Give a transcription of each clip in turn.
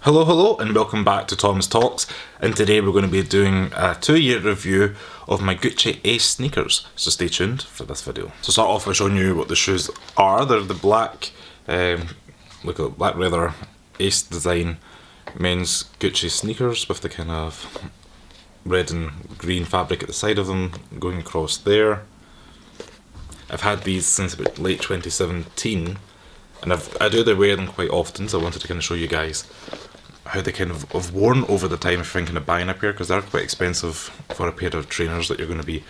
Hello and welcome back to Tom's Talks, and today we're going to be doing a 2-year review of my Gucci Ace sneakers, so stay tuned for this video. So start off by showing you what the shoes are. They're the black, look at black leather Ace design men's Gucci sneakers with the kind of red and green fabric at the side of them going across there. I've had these since about late 2017 and I do wear them quite often, so I wanted to kind of show you guys how they kind of have worn over the time if you're thinking of buying a pair, because they're quite expensive for a pair of trainers that you're going to be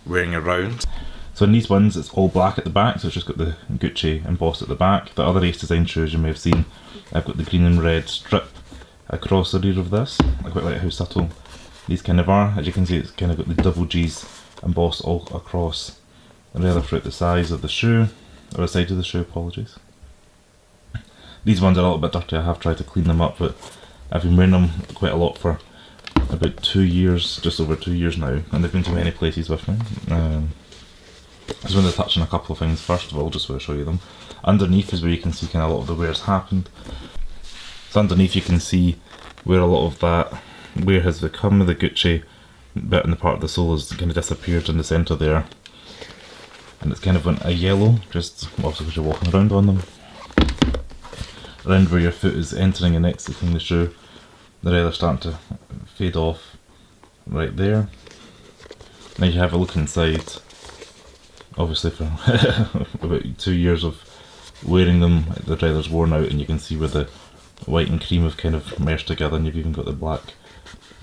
wearing around. So in these ones it's all black at the back, so it's just got the Gucci embossed at the back. The other Ace design shoes you may have seen, I've got the green and red strip across the rear of this. I quite like how subtle these kind of are. As you can see, it's kind of got the double G's embossed all across the leather throughout the sides of the shoe, or the side of the shoe, apologies. These ones are a little bit dirty. I have tried to clean them up, but I've been wearing them quite a lot for about 2 years, just over 2 years now, and they've been to many places with me. I just wanted to touch on a couple of things. First of all, just want to show you them. Underneath is where you can see kind of a lot of the wear's happened. So underneath you can see where a lot of that wear has become. The Gucci bit in the part of the sole has kind of disappeared in the centre there, and it's kind of went a yellow, just obviously because you're walking around on them. Around where your foot is entering and exiting the shoe, they're either starting to fade off right there. Now you have a look inside. Obviously for about 2 years of wearing them, the leather's worn out and you can see where the white and cream have kind of merged together, and you've even got the black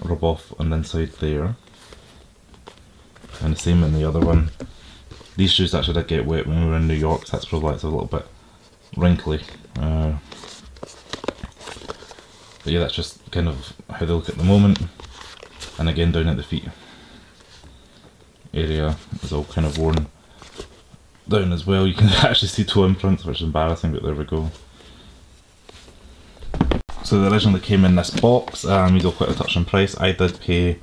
rub off on the inside there. And the same in the other one. These shoes actually did get wet when we were in New York, so that's probably why it's a little bit wrinkly. But yeah, that's just kind of how they look at the moment. And again, down at the feet area is all kind of worn down as well. You can actually see toe imprints, which is embarrassing, but there we go. So they originally came in this box. We do quite a touch on price. I did pay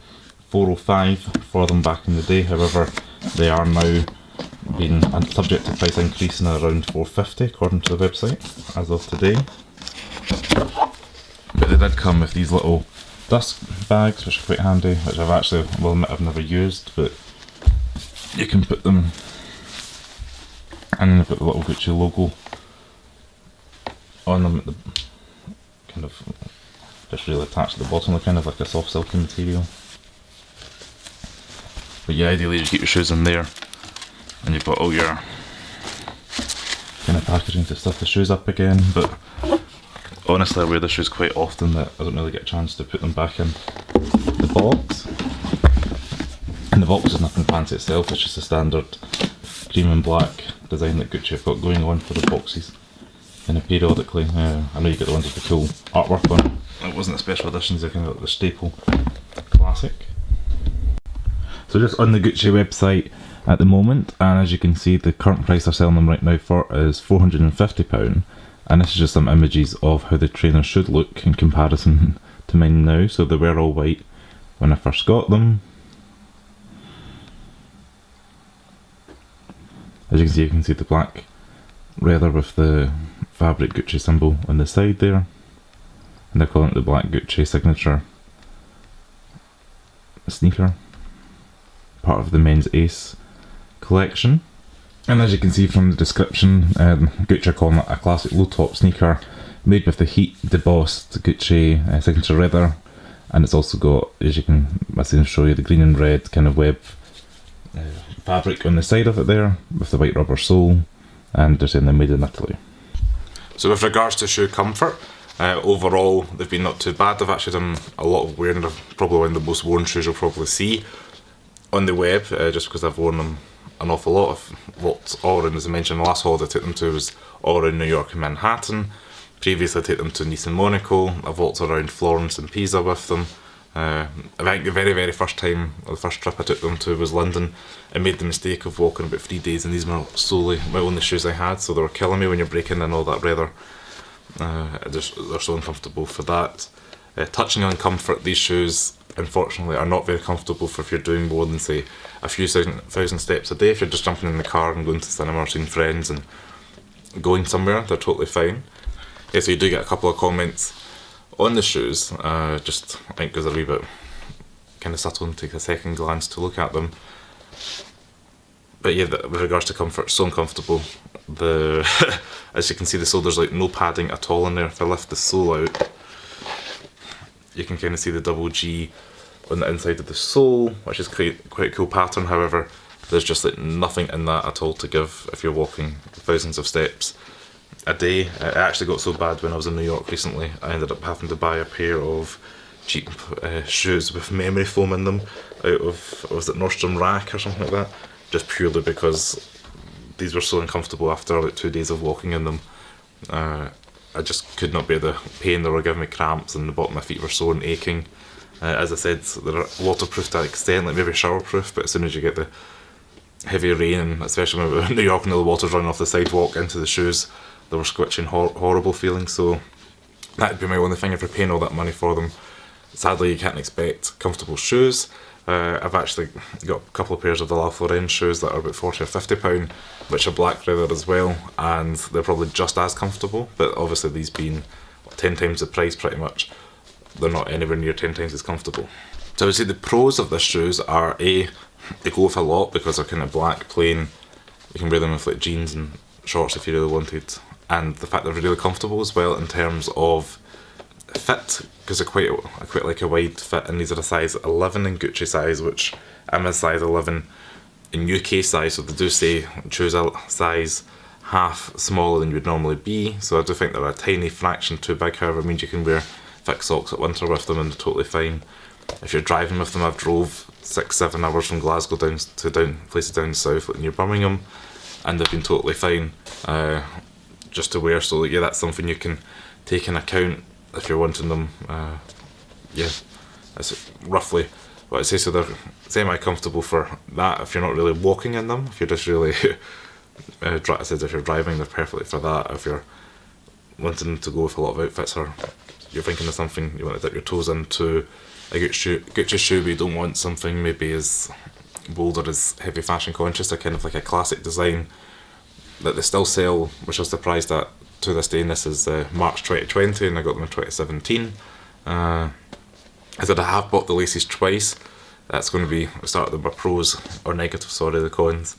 $405 for them back in the day. However, they are now being subject to price increase in around $450 according to the website as of today. But they did come with these little dust bags, which are quite handy, which I've actually, well, admit I've never used, but you can put them, and then they've got the little Gucci logo on them at the kind of just really attached to the bottom. They're kind of like a soft silky material. But yeah, ideally you keep your shoes in there, and you've got all your kind of packaging to stuff the shoes up again. But honestly, I wear the shoes quite often that I don't really get a chance to put them back in the box. And the box is nothing fancy itself, it's just a standard cream and black design that Gucci have got going on for the boxes kind of periodically. I know you get the ones with the cool artwork on it. It wasn't the special editions, they're kind of like the staple classic. So just on the Gucci website at the moment, and as you can see, the current price they're selling them right now for is £450. And this is just some images of how the trainers should look in comparison to mine now. So they were all white when I first got them. As you can see the black leather with the fabric Gucci symbol on the side there. And they're calling it the black Gucci signature sneaker, part of the men's Ace collection. And as you can see from the description, Gucci are calling it a classic low top sneaker made with the heat debossed Gucci signature leather, and it's also got, as you can, show you, the green and red kind of web fabric on the side of it there with the white rubber sole, and they're saying they're made in Italy. So with regards to shoe comfort, overall they've been not too bad. They've actually done a lot of wearing. They're probably one of the most worn shoes you'll probably see on the web, just because I've worn them an awful lot of vaults all around. As I mentioned, the last holiday I took them to was all around New York and Manhattan. Previously I took them to Nice and Monaco. I vaulted around Florence and Pisa with them. I think the very first time, or the first trip I took them to was London. I made the mistake of walking about 3 days, and these were solely my only shoes I had, so they were killing me when you're breaking in all that leather. They're so uncomfortable for that. Touching on comfort, these shoes unfortunately are not very comfortable for if you're doing more than, say, a few thousand steps a day. If you're just jumping in the car and going to the cinema or seeing friends and going somewhere, they're totally fine. Yeah, so you do get a couple of comments On the shoes, just I think because they're a wee bit kind of subtle and take a second glance to look at them. But yeah, with regards to comfort, so uncomfortable. As you can see, the sole, there's like no padding at all in there. If I lift the sole out, you can kind of see the double G on the inside of the sole, which is quite a cool pattern. However, there's just like nothing in that at all to give if you're walking thousands of steps a day. It actually got so bad when I was in New York recently, I ended up having to buy a pair of cheap shoes with memory foam in them out of, was it Nordstrom Rack or something like that, just purely because these were so uncomfortable after about 2 days of walking in them. I just could not bear the pain. They were giving me cramps and the bottom of my feet were sore and aching. As I said, they're waterproof to an extent, like maybe showerproof, but as soon as you get the heavy rain, and especially when we were in New York and all the water's running off the sidewalk into the shoes, they were squitching, horrible feeling. So that'd be my only thing if you're paying all that money for them. Sadly, you can't expect comfortable shoes. I've actually got a couple of pairs of the La Florence shoes that are about £40 or £50, which are black leather as well, and they're probably just as comfortable, but obviously these being 10 times the price pretty much, they're not anywhere near 10 times as comfortable. So I would say the pros of this shoes are A, they go with a lot because they're kind of black, plain, you can wear them with like jeans and shorts if you really wanted, and the fact they're really comfortable as well in terms of fit, because they're quite like a wide fit, and these are a size 11 in Gucci size, which I'm a size 11 in UK size, so they do say choose a size half smaller than you would normally be, so I do think they're a tiny fraction too big. However, it means you can wear thick socks at winter with them and they're totally fine. If you're driving with them, I've drove 6-7 hours from Glasgow down places down south, like near Birmingham, and they've been totally fine just to wear. So yeah, that's something you can take in account if you're wanting them. Yeah, that's roughly what I'd say. So they're semi-comfortable for that if you're not really walking in them. If you're just really, I said if you're driving, they're perfectly for that. If you're wanting to go with a lot of outfits, or you're thinking of something you want to dip your toes into, a Gucci shoe, but you don't want something maybe as bold or as heavy fashion conscious, they're kind of like a classic design that they still sell, which I was surprised at to this day, and this is March 2020 and I got them in 2017. I said I have bought the laces twice. That's going to be, I started with my pros, or negatives, sorry, the cons.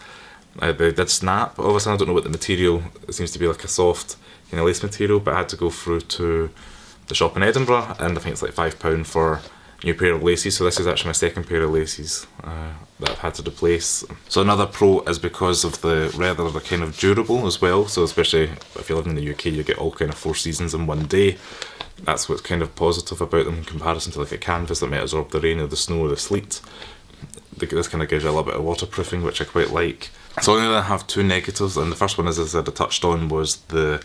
They did snap, all of a sudden I don't know what the material, it seems to be like a soft kind of lace material, but I had to go through to the shop in Edinburgh, and I think it's like £5 for a new pair of laces, so this is actually my second pair of laces that I've had to replace. So another pro is because of the leather, they're kind of durable as well, so especially if you live in the UK, you get all kind of 4 seasons in one day. That's what's kind of positive about them in comparison to like a canvas that might absorb the rain or the snow or the sleet. This kind of gives you a little bit of waterproofing, which I quite like. So I only have 2 negatives, and the first one, as I said, I touched on, was the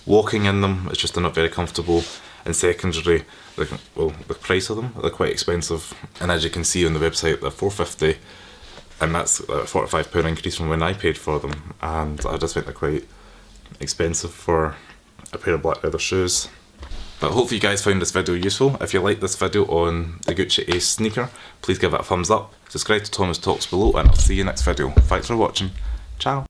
walking in them. It's just they're not very comfortable. And secondary, the price of them, they're quite expensive. And as you can see on the website, they're £4.50, and that's a £45 increase from when I paid for them. And I just think they're quite expensive for a pair of black leather shoes. But hopefully you guys found this video useful. If you like this video on the Gucci Ace sneaker, please give it a thumbs up, subscribe to Thomas Talks below, and I'll see you next video. Thanks for watching. Ciao.